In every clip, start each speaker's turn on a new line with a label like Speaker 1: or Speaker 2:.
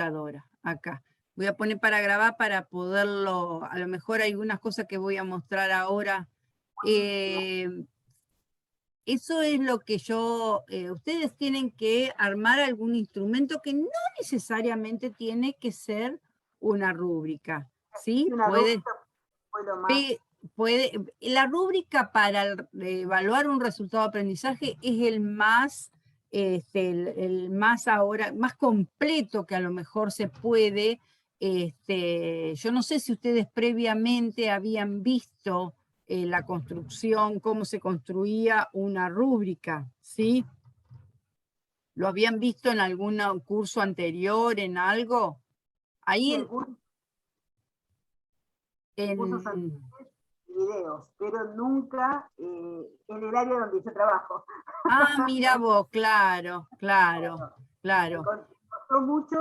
Speaker 1: computadora, acá. Voy a poner para grabar para poderlo, a lo mejor hay algunas cosas que voy a mostrar ahora. Eso es lo que ustedes tienen que armar algún instrumento que no necesariamente tiene que ser una rúbrica, ¿sí?
Speaker 2: Una rúbrica fue lo más...
Speaker 1: La rúbrica para evaluar un resultado de aprendizaje es el más, más completo que a lo mejor se puede. Yo no sé si ustedes previamente habían visto la construcción, cómo se construía una rúbrica, ¿sí? ¿Lo habían visto en algún curso anterior, en algo? Ahí
Speaker 2: cursos videos, pero nunca en el área donde yo trabajo.
Speaker 1: Ah, mira vos, claro.
Speaker 2: Me costó mucho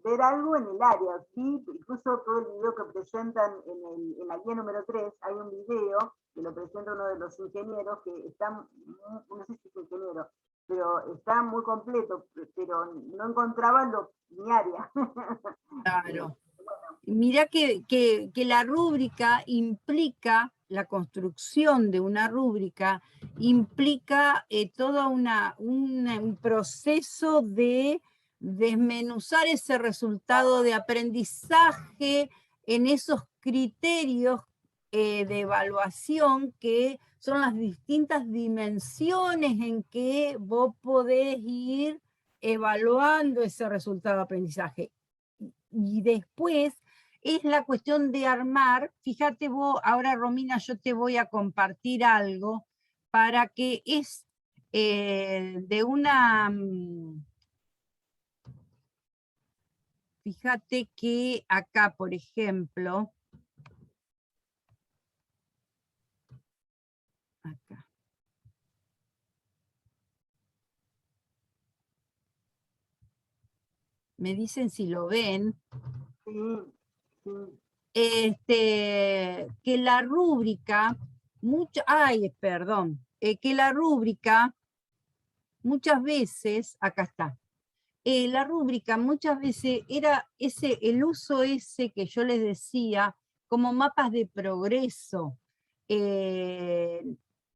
Speaker 2: ver algo en el área, ¿sí? Incluso todo el video que presentan en la guía número 3, hay un video que lo presenta uno de los ingenieros que está, no sé si es ingeniero, pero está muy completo, pero no encontraba mi área.
Speaker 1: Claro. Mirá que la rúbrica implica, la construcción de una rúbrica implica todo un proceso de desmenuzar ese resultado de aprendizaje en esos criterios de evaluación que son las distintas dimensiones en que vos podés ir evaluando ese resultado de aprendizaje. Y después es la cuestión de armar, fíjate vos, ahora Romina, yo te voy a compartir algo para que es de una... Fíjate que acá, por ejemplo, acá. Me dicen si lo ven. Que la rúbrica, que la rúbrica muchas veces, acá está, la rúbrica muchas veces era el uso ese que yo les decía, como mapas de progreso.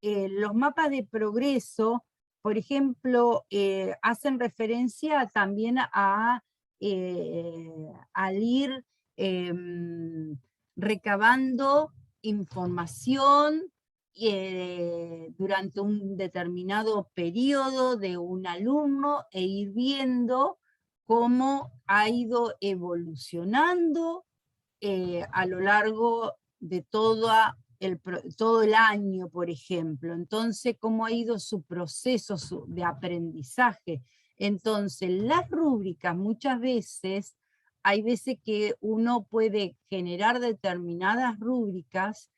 Speaker 1: Los mapas de progreso, por ejemplo, hacen referencia también al ir recabando información durante un determinado periodo de un alumno e ir viendo cómo ha ido evolucionando a lo largo de todo el año, por ejemplo. Entonces, cómo ha ido su proceso de aprendizaje. Entonces, las rúbricas muchas veces, hay veces que uno puede generar determinadas rúbricas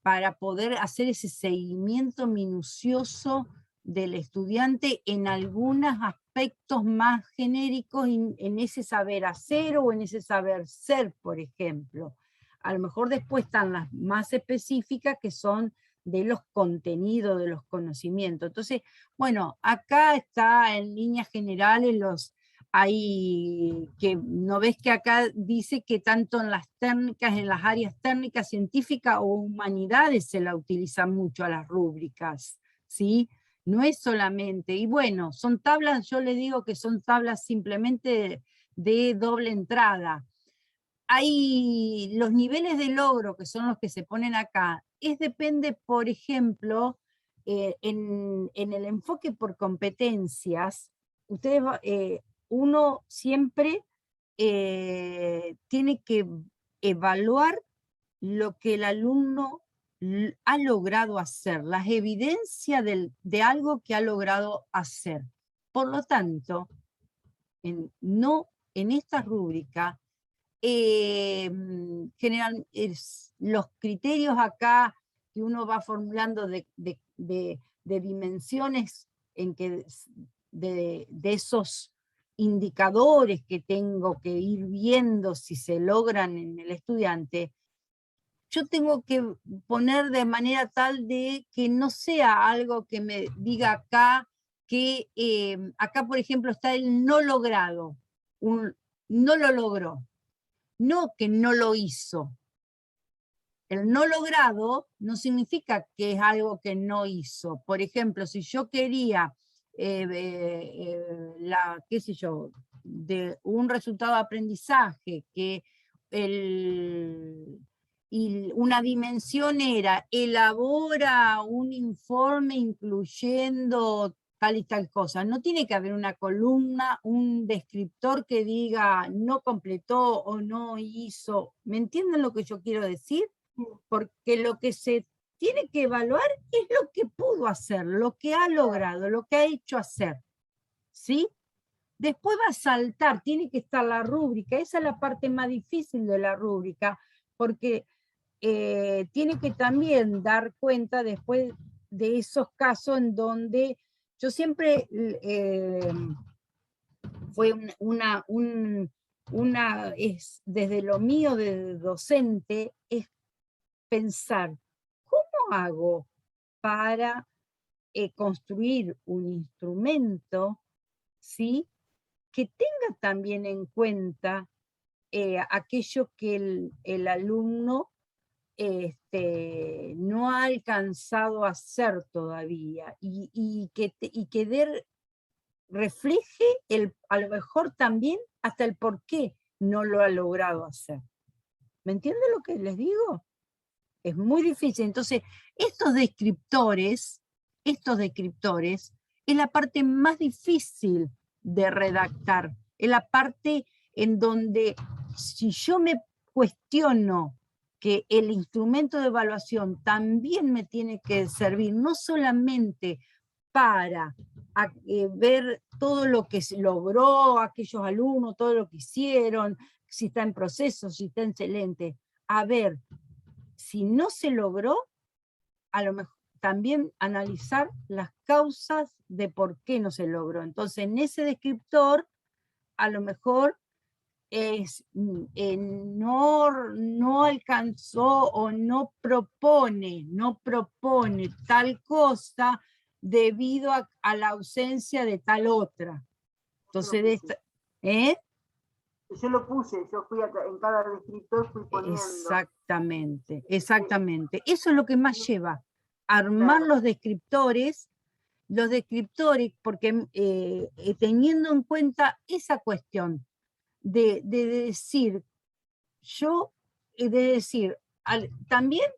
Speaker 1: para poder hacer ese seguimiento minucioso del estudiante en algunos aspectos más genéricos, en ese saber hacer o en ese saber ser, por ejemplo. A lo mejor después están las más específicas que son de los contenidos, de los conocimientos. Entonces, bueno, acá está en líneas generales hay que no ves que acá dice que tanto en las técnicas, en las áreas técnicas, científicas o humanidades se la utiliza mucho a las rúbricas, ¿sí? No es solamente, y bueno, son tablas, yo le digo que son tablas simplemente de doble entrada. Hay los niveles de logro, que son los que se ponen acá, depende, por ejemplo, en el enfoque por competencias, ustedes uno siempre tiene que evaluar lo que el alumno ha logrado hacer, las evidencias de algo que ha logrado hacer. Por lo tanto, en esta rúbrica, los criterios acá que uno va formulando de dimensiones de esos indicadores que tengo que ir viendo si se logran en el estudiante, yo tengo que poner de manera tal de que no sea algo que me diga acá, que acá por ejemplo está el no logrado. no lo logró, no que no lo hizo. El no logrado no significa que es algo que no hizo. Por ejemplo, si yo quería, qué sé yo, de un resultado de aprendizaje, que una dimensión era elabora un informe incluyendo tal y tal cosa. No tiene que haber una columna, un descriptor que diga no completó o no hizo. ¿Me entienden lo que yo quiero decir? Porque lo que se tiene que evaluar es lo que pudo hacer, lo que ha logrado, lo que ha hecho hacer, ¿sí? Después va a saltar, tiene que estar la rúbrica, esa es la parte más difícil de la rúbrica, porque tiene que también dar cuenta después de esos casos en donde yo siempre fue desde lo mío de docente, es pensar, ¿cómo hago para construir un instrumento, ¿sí?, que tenga también en cuenta aquello que el alumno no ha alcanzado a hacer todavía y que refleje a lo mejor también hasta el por qué no lo ha logrado hacer? ¿Me entienden lo que les digo? Es muy difícil. Entonces, estos descriptores es la parte más difícil de redactar. Es la parte en donde, si yo me cuestiono que el instrumento de evaluación también me tiene que servir, no solamente para ver todo lo que se logró aquellos alumnos, todo lo que hicieron, si está en proceso, si está excelente, a ver, si no se logró, a lo mejor también analizar las causas de por qué no se logró. Entonces, en ese descriptor, a lo mejor no alcanzó o no propone tal cosa debido a la ausencia de tal otra. Entonces,
Speaker 2: yo lo puse, yo fui en cada descriptor fui poniendo.
Speaker 1: Exactamente, exactamente. Eso es lo que más lleva, armar los descriptores, porque teniendo en cuenta esa cuestión de decir, también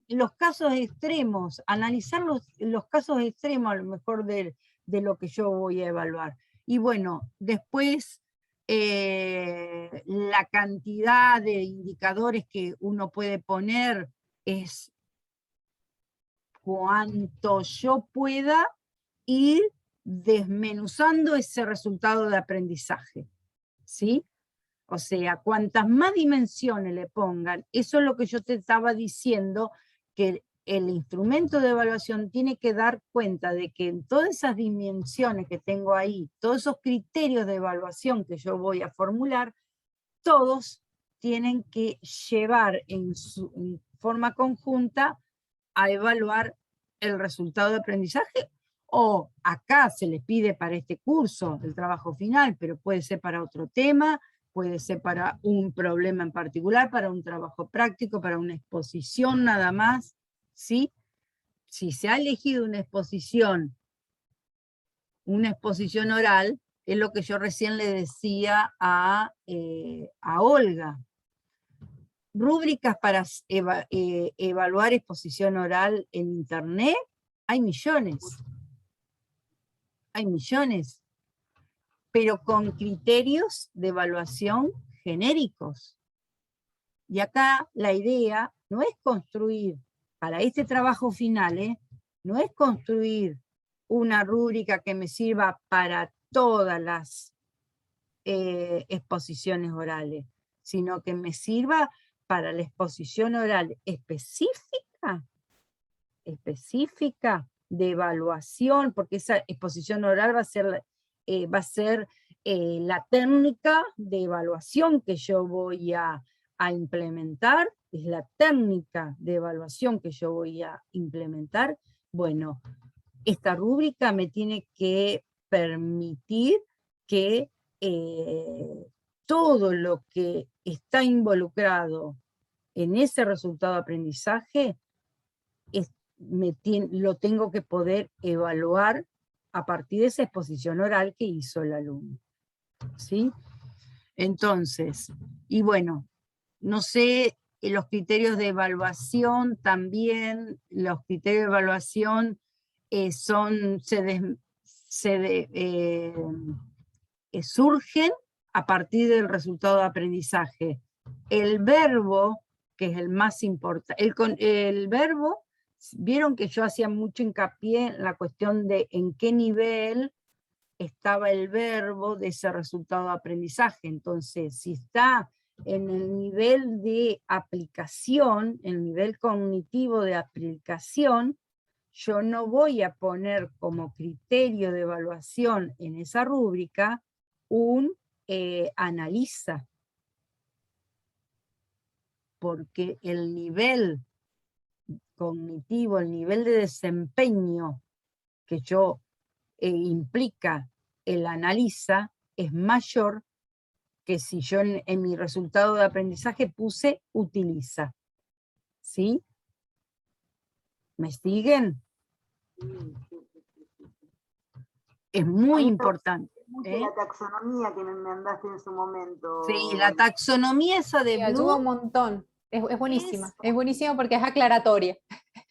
Speaker 1: los casos extremos, analizar los casos extremos a lo mejor de lo que yo voy a evaluar. Y bueno, después la cantidad de indicadores que uno puede poner es cuanto yo pueda ir desmenuzando ese resultado de aprendizaje, ¿sí? O sea, cuantas más dimensiones le pongan, eso es lo que yo te estaba diciendo, que el instrumento de evaluación tiene que dar cuenta de que en todas esas dimensiones que tengo ahí, todos esos criterios de evaluación que yo voy a formular, todos tienen que llevar en forma conjunta a evaluar el resultado de aprendizaje, o acá se les pide para este curso el trabajo final, pero puede ser para otro tema, puede ser para un problema en particular, para un trabajo práctico, para una exposición nada más, ¿sí? Si se ha elegido una exposición oral, es lo que yo recién le decía a Olga. Rúbricas para evaluar exposición oral en internet, hay millones, pero con criterios de evaluación genéricos. Y acá la idea no es construir, para este trabajo final, no es construir una rúbrica que me sirva para todas las exposiciones orales, sino que me sirva para la exposición oral específica de evaluación, porque esa exposición oral va a ser la técnica de evaluación que yo voy a implementar, es la técnica de evaluación que yo voy a implementar. Bueno, esta rúbrica me tiene que permitir que todo lo que está involucrado en ese resultado de aprendizaje lo tengo que poder evaluar a partir de esa exposición oral que hizo el alumno. ¿Sí? Entonces, y bueno, no sé, los criterios de evaluación también, los criterios de evaluación surgen a partir del resultado de aprendizaje. El verbo, que es el más importante, el verbo, vieron que yo hacía mucho hincapié en la cuestión de en qué nivel estaba el verbo de ese resultado de aprendizaje. Entonces, si está en el nivel de aplicación, el nivel cognitivo de aplicación, yo no voy a poner como criterio de evaluación en esa rúbrica un analiza, porque el nivel cognitivo, el nivel de desempeño que yo implica el analiza es mayor que si yo en mi resultado de aprendizaje puse utiliza. ¿Sí? ¿Me siguen? Es muy importante.
Speaker 2: La taxonomía que me mandaste en su momento.
Speaker 1: Sí, la taxonomía esa de
Speaker 3: Bloom ayuda un montón. Es buenísima. Es buenísima porque es aclaratoria.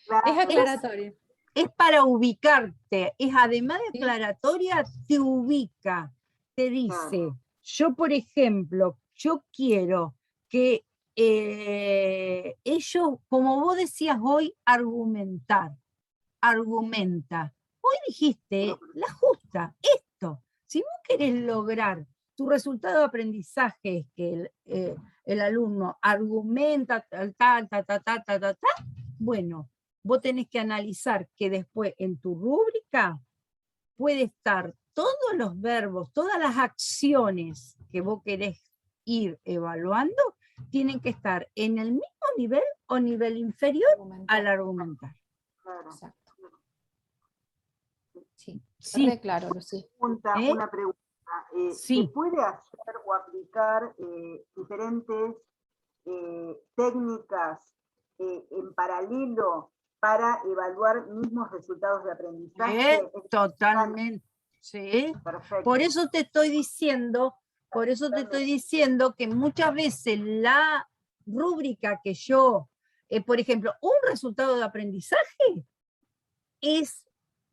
Speaker 2: Claro.
Speaker 3: Es aclaratoria.
Speaker 1: Es para ubicarte. Es además de aclaratoria, te ubica. Te dice, yo por ejemplo, yo quiero que ellos, como vos decías hoy, argumentar. Argumenta. Hoy dijiste, la justa, esto. Si vos querés lograr tu resultado de aprendizaje es que el alumno argumenta, bueno, vos tenés que analizar que después en tu rúbrica puede estar todos los verbos, todas las acciones que vos querés ir evaluando, tienen que estar en el mismo nivel o nivel inferior al argumentar.
Speaker 3: Exacto. Sí,
Speaker 1: sí.
Speaker 3: Claro, Lucía.
Speaker 2: Una pregunta.
Speaker 1: Sí.
Speaker 2: ¿Se puede hacer o aplicar diferentes técnicas en paralelo para evaluar mismos resultados de aprendizaje?
Speaker 1: Totalmente. Sí.
Speaker 2: Perfecto.
Speaker 1: Por eso te estoy diciendo que muchas veces la rúbrica que yo, por ejemplo, un resultado de aprendizaje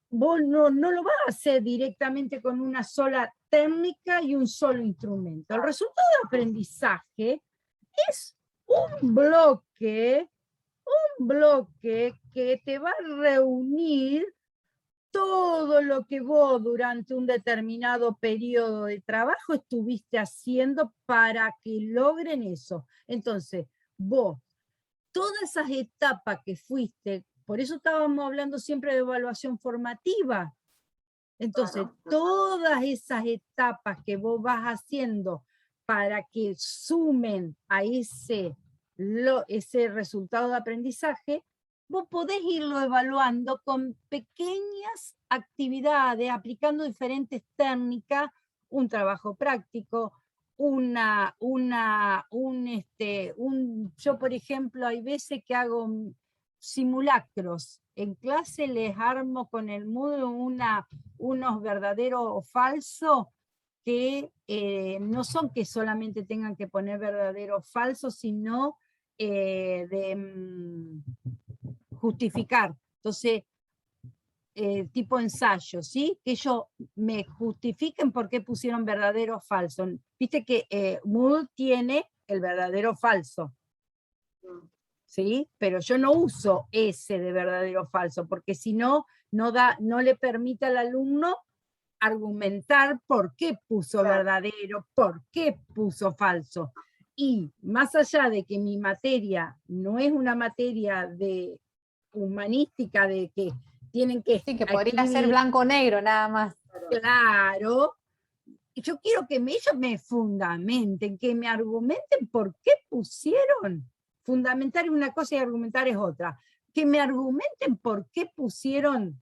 Speaker 1: vos no lo vas a hacer directamente con una sola técnica y un solo instrumento. El resultado de aprendizaje es un bloque que te va a reunir todo lo que vos durante un determinado periodo de trabajo estuviste haciendo para que logren eso. Entonces, vos, todas esas etapas que fuiste, por eso estábamos hablando siempre de evaluación formativa. Entonces, todas esas etapas que vos vas haciendo para que sumen a ese resultado de aprendizaje, vos podés irlo evaluando con pequeñas actividades, aplicando diferentes técnicas, un trabajo práctico, yo por ejemplo hay veces que hago simulacros, en clase les armo con el Moodle unos verdaderos o falsos que no son que solamente tengan que poner verdadero o falso, sino justificar. Entonces, tipo ensayo, ¿sí? Que ellos me justifiquen por qué pusieron verdadero o falso. Viste que Moodle tiene el verdadero o falso, ¿sí? Pero yo no uso ese de verdadero o falso, porque si no, no le permite al alumno argumentar por qué puso verdadero, por qué puso falso. Y más allá de que mi materia no es una materia de humanística, de que tienen que...
Speaker 3: Sí, que podría ser blanco-negro nada más.
Speaker 1: Claro. Yo quiero que ellos me fundamenten, que me argumenten por qué pusieron. Fundamentar es una cosa y argumentar es otra. Que me argumenten por qué pusieron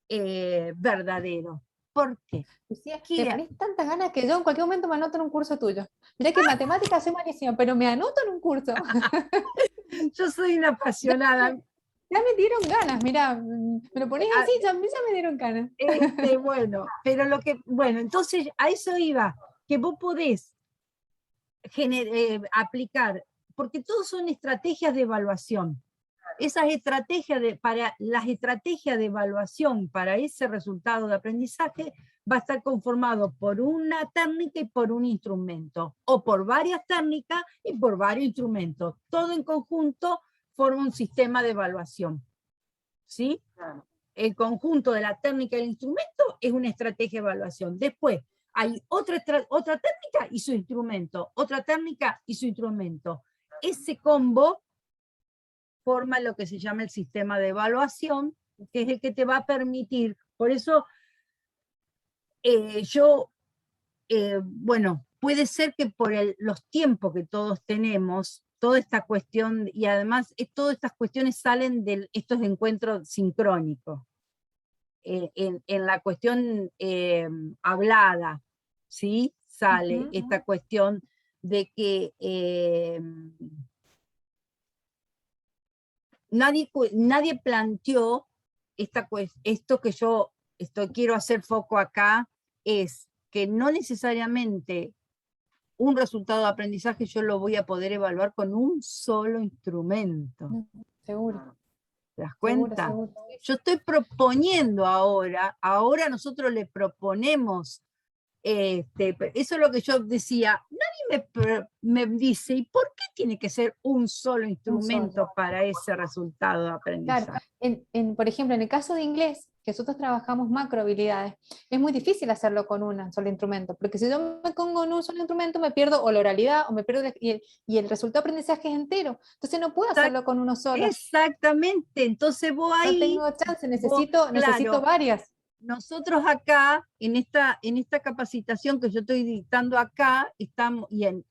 Speaker 1: verdadero. ¿Por qué?
Speaker 3: Lucía,
Speaker 1: ¿Qué?
Speaker 3: me pones tantas ganas que yo en cualquier momento me anoto en un curso tuyo. Mirá que en matemáticas soy malísima, pero me anoto en un curso.
Speaker 1: Yo soy una apasionada.
Speaker 3: Ya me dieron ganas, mirá, me lo ponés así, ya me dieron ganas.
Speaker 1: Bueno, pero bueno, entonces a eso iba, que vos podés aplicar, porque todos son estrategias de evaluación. Esas estrategias las estrategias de evaluación para ese resultado de aprendizaje va a estar conformado por una técnica y por un instrumento, o por varias técnicas y por varios instrumentos. Todo en conjunto forma un sistema de evaluación. ¿Sí?
Speaker 2: Claro.
Speaker 1: El conjunto de la técnica y el instrumento es una estrategia de evaluación. Después hay otra técnica y su instrumento, otra técnica y su instrumento. Ese combo forma lo que se llama el sistema de evaluación, que es el que te va a permitir. Por eso bueno, puede ser que por los tiempos que todos tenemos, toda esta cuestión, y además todas estas cuestiones salen de estos encuentros sincrónicos, en la cuestión hablada, ¿sí? Sale esta cuestión de que nadie planteó esto que yo quiero hacer foco acá, es que no necesariamente un resultado de aprendizaje yo lo voy a poder evaluar con un solo instrumento.
Speaker 3: Seguro.
Speaker 1: ¿Te das cuenta?
Speaker 3: Seguro.
Speaker 1: Yo estoy proponiendo ahora nosotros le proponemos, eso es lo que yo decía, nadie me dice, ¿y por qué tiene que ser un solo instrumento para ese resultado de aprendizaje?
Speaker 3: Claro, por ejemplo, en el caso de inglés, que nosotros trabajamos macro habilidades, es muy difícil hacerlo con un solo instrumento, porque si yo me pongo en un solo instrumento me pierdo o la oralidad o me pierdo y el resultado de aprendizaje es entero, entonces no puedo hacerlo con uno solo.
Speaker 1: Exactamente, entonces vos ahí...
Speaker 3: No tengo chance, necesito varias.
Speaker 1: Nosotros acá, en esta capacitación que yo estoy dictando acá, estamos, y en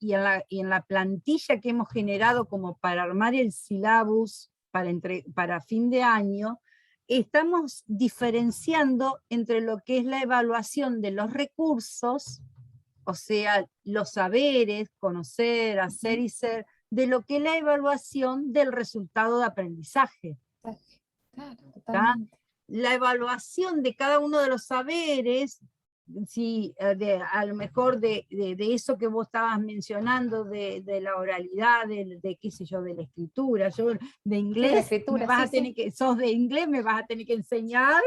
Speaker 1: la plantilla que hemos generado como para armar el syllabus para fin de año, estamos diferenciando entre lo que es la evaluación de los recursos, o sea, los saberes, conocer, hacer y ser, de lo que es la evaluación del resultado de aprendizaje.
Speaker 3: Claro, totalmente.
Speaker 1: La evaluación de cada uno de los saberes, sí, a lo mejor de eso que vos estabas mencionando, de la oralidad, de qué sé yo, de la escritura. Yo de inglés,
Speaker 3: sí, la escritura,
Speaker 1: sos de inglés, me vas a tener que enseñar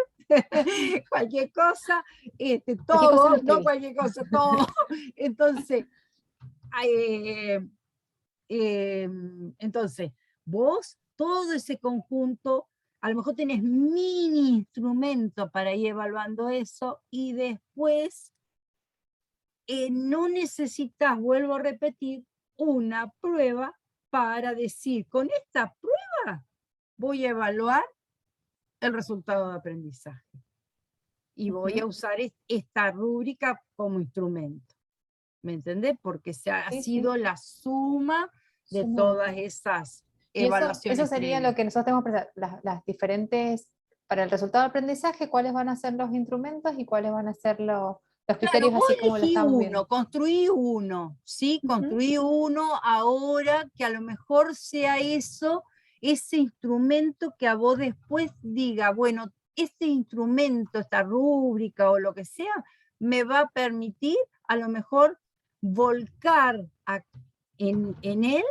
Speaker 1: cualquier cosa,
Speaker 3: cosa
Speaker 1: no cualquier cosa, todo. Entonces, vos, todo ese conjunto, a lo mejor tenés mini instrumentos para ir evaluando eso, y después no necesitas, vuelvo a repetir, una prueba para decir, con esta prueba voy a evaluar el resultado de aprendizaje. Y voy a usar esta rúbrica como instrumento. ¿Me entendés? Porque ha sido la suma de todas esas evaluaciones.
Speaker 3: Eso sería lo que nosotros tenemos que pensar, las diferentes, para el resultado del aprendizaje, cuáles van a ser los instrumentos y cuáles van a ser los criterios, así como lo estamos viendo.
Speaker 1: Construí uno, ¿sí? Construí uno ahora que a lo mejor sea eso, ese instrumento que a vos después diga, bueno, este instrumento, esta rúbrica o lo que sea, me va a permitir a lo mejor volcar en él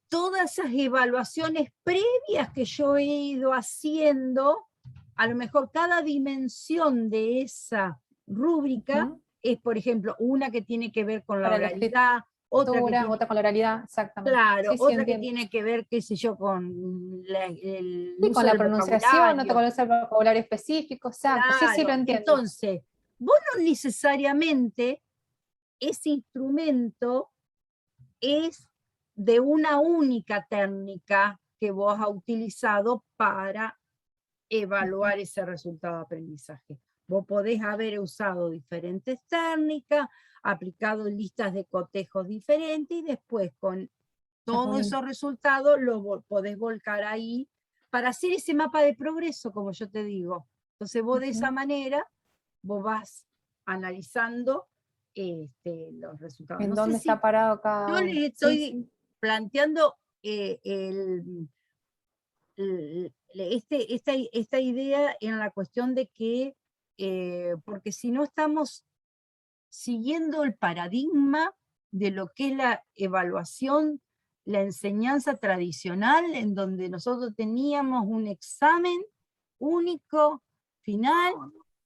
Speaker 1: todas esas evaluaciones previas que yo he ido haciendo. A lo mejor cada dimensión de esa rúbrica es, por ejemplo, una que tiene que ver con la oralidad, otra
Speaker 3: con la oralidad, exactamente.
Speaker 1: Claro, otra que tiene que ver, qué sé yo, con el uso
Speaker 3: con la
Speaker 1: del
Speaker 3: pronunciación,
Speaker 1: vocabulario.
Speaker 3: Con el vocabulario específico, exacto.
Speaker 1: Claro.
Speaker 3: Sí, lo entiendo.
Speaker 1: Entonces, vos no necesariamente ese instrumento es de una única técnica que vos has utilizado para evaluar ese resultado de aprendizaje. Vos podés haber usado diferentes técnicas, aplicado listas de cotejos diferentes, y después con todos esos resultados los podés volcar ahí para hacer ese mapa de progreso, como yo te digo. Entonces vos de esa manera, vos vas analizando los resultados.
Speaker 3: ¿En
Speaker 1: No
Speaker 3: dónde
Speaker 1: sé si
Speaker 3: está parado cada
Speaker 1: yo
Speaker 3: uno?
Speaker 1: les
Speaker 3: Sí,
Speaker 1: estoy
Speaker 3: sí.
Speaker 1: planteando esta idea en la cuestión de que, porque si no estamos siguiendo el paradigma de lo que es la evaluación, la enseñanza tradicional, en donde nosotros teníamos un examen único, final,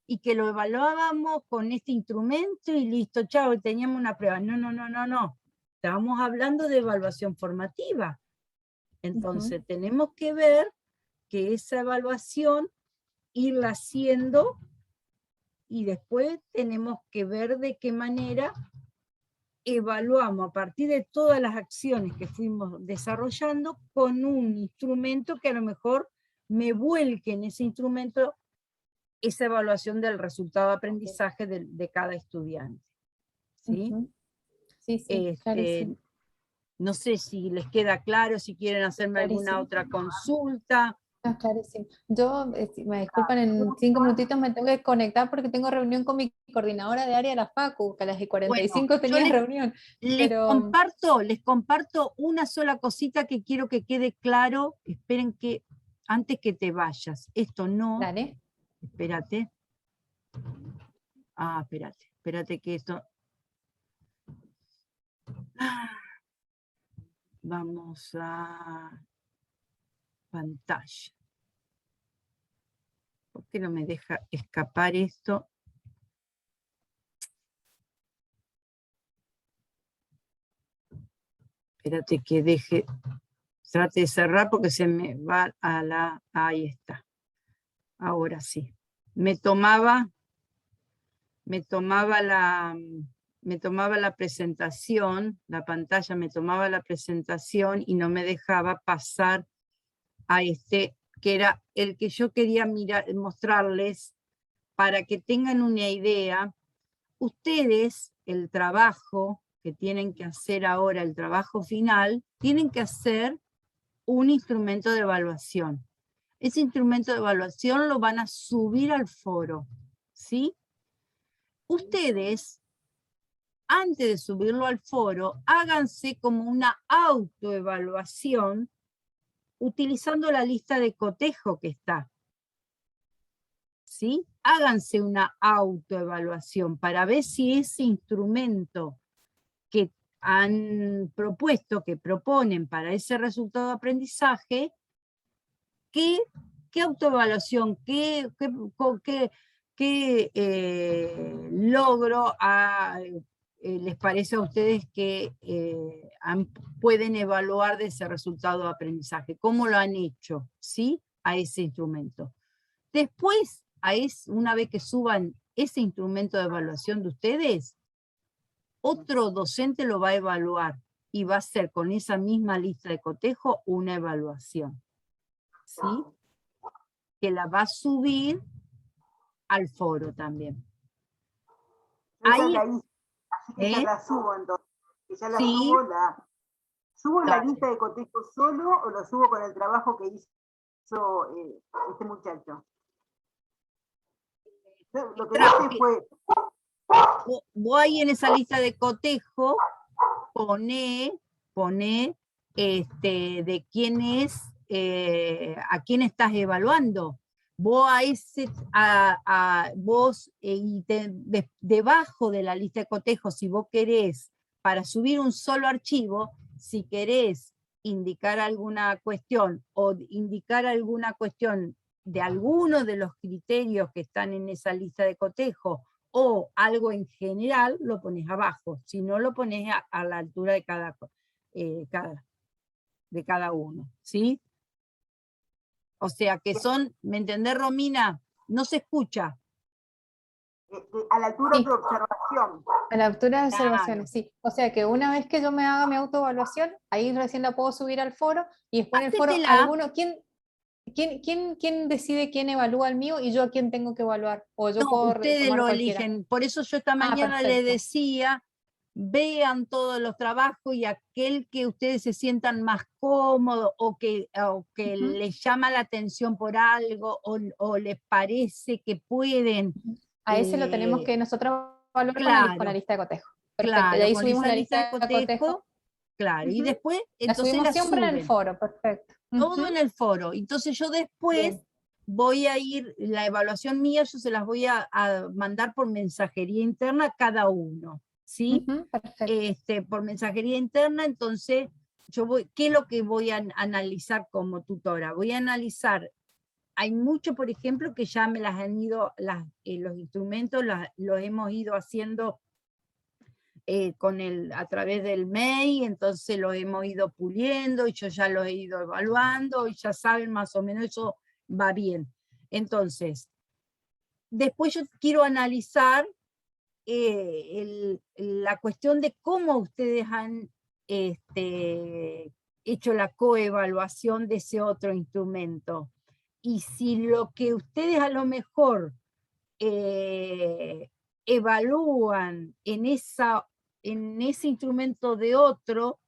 Speaker 1: y que lo evaluábamos con este instrumento y listo, chao, teníamos una prueba. No, no, no, no, no. Estábamos hablando de evaluación formativa. Entonces tenemos que ver que esa evaluación irla haciendo y después tenemos que ver de qué manera evaluamos a partir de todas las acciones que fuimos desarrollando con un instrumento que a lo mejor me vuelque en ese instrumento esa evaluación del resultado de aprendizaje de cada estudiante. ¿Sí?
Speaker 3: Sí, sí, clarísimo.
Speaker 1: No sé si les queda claro, si quieren hacerme alguna
Speaker 3: Clarísimo.
Speaker 1: otra consulta.
Speaker 3: Ah, clarísimo. Yo, si me disculpan, en 5 minutitos me tengo que conectar porque tengo reunión con mi coordinadora de área de la FACU, que a las
Speaker 1: Bueno,
Speaker 3: 45
Speaker 1: yo
Speaker 3: tenía reunión.
Speaker 1: les
Speaker 3: Pero
Speaker 1: comparto una sola cosita que quiero que quede claro. Esperen que, antes que te vayas, esto no,
Speaker 3: dale.
Speaker 1: espérate. Ah, espérate que esto... Vamos a pantalla. ¿Por qué no me deja escapar esto? Espérate que trate de cerrar porque se me va a la... Ahí está. Ahora sí. Me tomaba la presentación, la pantalla me tomaba la presentación y no me dejaba pasar a que era el que yo quería mostrarles para que tengan una idea. Ustedes, el trabajo que tienen que hacer ahora, el trabajo final, tienen que hacer un instrumento de evaluación. Ese instrumento de evaluación lo van a subir al foro, ¿sí? Ustedes, antes de subirlo al foro, háganse como una autoevaluación utilizando la lista de cotejo que está. ¿Sí? Háganse una autoevaluación para ver si ese instrumento que han propuesto, que proponen para ese resultado de aprendizaje, ¿qué autoevaluación, qué logro les parece a ustedes que pueden evaluar de ese resultado de aprendizaje? ¿Cómo lo han hecho? ¿Sí? A ese instrumento. Después, una vez que suban ese instrumento de evaluación de ustedes, otro docente lo va a evaluar y va a hacer con esa misma lista de cotejo una evaluación, ¿sí? Que la va a subir al foro también. Ahí,
Speaker 2: así que ya la subo entonces. Que ya la
Speaker 1: sí.
Speaker 2: ¿Subo la lista de cotejo solo o lo subo con el trabajo que hizo este muchacho? Lo que hice fue...
Speaker 1: Vos ahí en esa lista de cotejo poné de quién es, a quién estás evaluando. Vos debajo de la lista de cotejo, si vos querés, para subir un solo archivo, si querés indicar alguna cuestión o indicar alguna cuestión de alguno de los criterios que están en esa lista de cotejo, o algo en general, lo pones abajo, si no lo pones a la altura de cada uno, ¿sí? O sea que son, ¿me entendés, Romina? No se escucha.
Speaker 2: A la altura
Speaker 3: Sí.
Speaker 2: de observación.
Speaker 3: A la altura de
Speaker 1: Claro.
Speaker 3: observaciones, sí. O sea que una vez que yo me haga mi autoevaluación, ahí recién la puedo subir al foro y después en el foro, alguno, ¿quién decide quién evalúa el mío y yo a quién tengo que evaluar? O yo
Speaker 1: No,
Speaker 3: puedo
Speaker 1: ustedes
Speaker 3: tomar
Speaker 1: lo
Speaker 3: cualquiera.
Speaker 1: eligen. Por eso yo esta mañana le
Speaker 3: Perfecto.
Speaker 1: decía, vean todos los trabajos y aquel que ustedes se sientan más cómodos o que les llama la atención por algo o les parece que pueden
Speaker 3: A ese lo tenemos que nosotros evaluar
Speaker 1: claro,
Speaker 3: con la lista de cotejo. Perfecto,
Speaker 1: claro,
Speaker 3: y ahí
Speaker 1: con
Speaker 3: subimos
Speaker 1: esa
Speaker 3: la
Speaker 1: lista
Speaker 3: lista
Speaker 1: de
Speaker 3: de cotejo.
Speaker 1: Claro, y después,
Speaker 3: La
Speaker 1: entonces
Speaker 3: subimos
Speaker 1: la
Speaker 3: siempre en el
Speaker 1: suben.
Speaker 3: foro, perfecto.
Speaker 1: Todo en el foro. Entonces yo después
Speaker 3: Bien.
Speaker 1: voy a ir, la evaluación mía, yo se las voy a mandar por mensajería interna a cada uno, ¿sí?
Speaker 3: Perfecto.
Speaker 1: Por mensajería interna, entonces yo voy, ¿qué es lo que voy a analizar como tutora? Voy a analizar, hay mucho, por ejemplo, que ya me las han ido, los instrumentos los hemos ido haciendo a través del mail, entonces lo hemos ido puliendo y yo ya lo he ido evaluando y ya saben más o menos, eso va bien. Entonces, después yo quiero analizar la cuestión de cómo ustedes han hecho la coevaluación de ese otro instrumento. Y si lo que ustedes a lo mejor evalúan en ese instrumento de otro,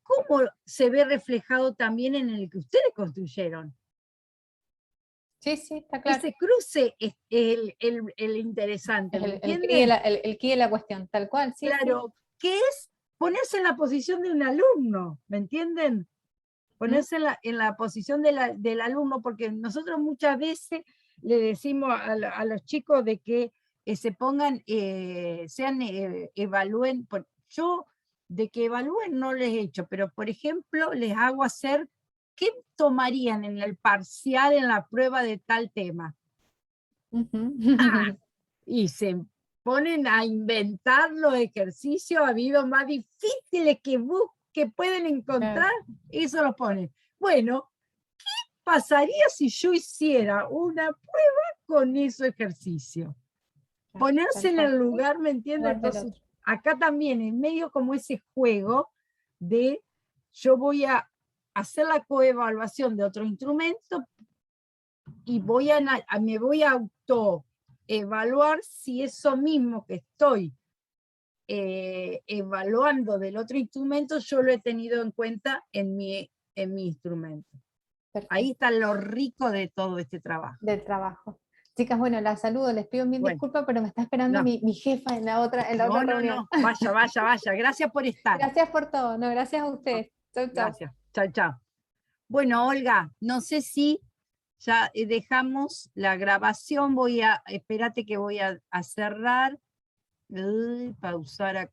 Speaker 1: ¿cómo se ve reflejado también en el que ustedes construyeron?
Speaker 3: Sí, está claro.
Speaker 1: Ese cruce es el interesante,
Speaker 3: Es
Speaker 1: ¿me entienden?
Speaker 3: el key de la cuestión, tal cual, sí.
Speaker 1: Claro, que es ponerse en la posición de un alumno, ¿me entienden? Ponerse en la posición del alumno, porque nosotros muchas veces le decimos a los chicos de que se pongan, evalúen, yo de que evalúen no les he hecho, pero por ejemplo les hago hacer, ¿qué tomarían en el parcial en la prueba de tal tema? Y se ponen a inventar los ejercicios habido más difíciles que pueden encontrar, eso los ponen. Bueno, ¿qué pasaría si yo hiciera una prueba con esos ejercicios? Ponerse en el lugar, ¿me entiendes? Entonces, acá también en medio como ese juego de yo voy a hacer la coevaluación de otro instrumento y me voy a autoevaluar si eso mismo que estoy evaluando del otro instrumento, yo lo he tenido en cuenta en mi instrumento. Perfecto. Ahí está lo rico de todo este trabajo.
Speaker 3: Del trabajo. Chicas, bueno, las saludo, les pido mil disculpas, pero me está esperando mi jefa en la otra reunión.
Speaker 1: No, vaya, gracias por estar.
Speaker 3: Gracias por todo, gracias a ustedes. Chau, chau.
Speaker 1: Gracias, chau. Bueno, Olga, no sé si ya dejamos la grabación, espérate que voy a cerrar, pausar acá.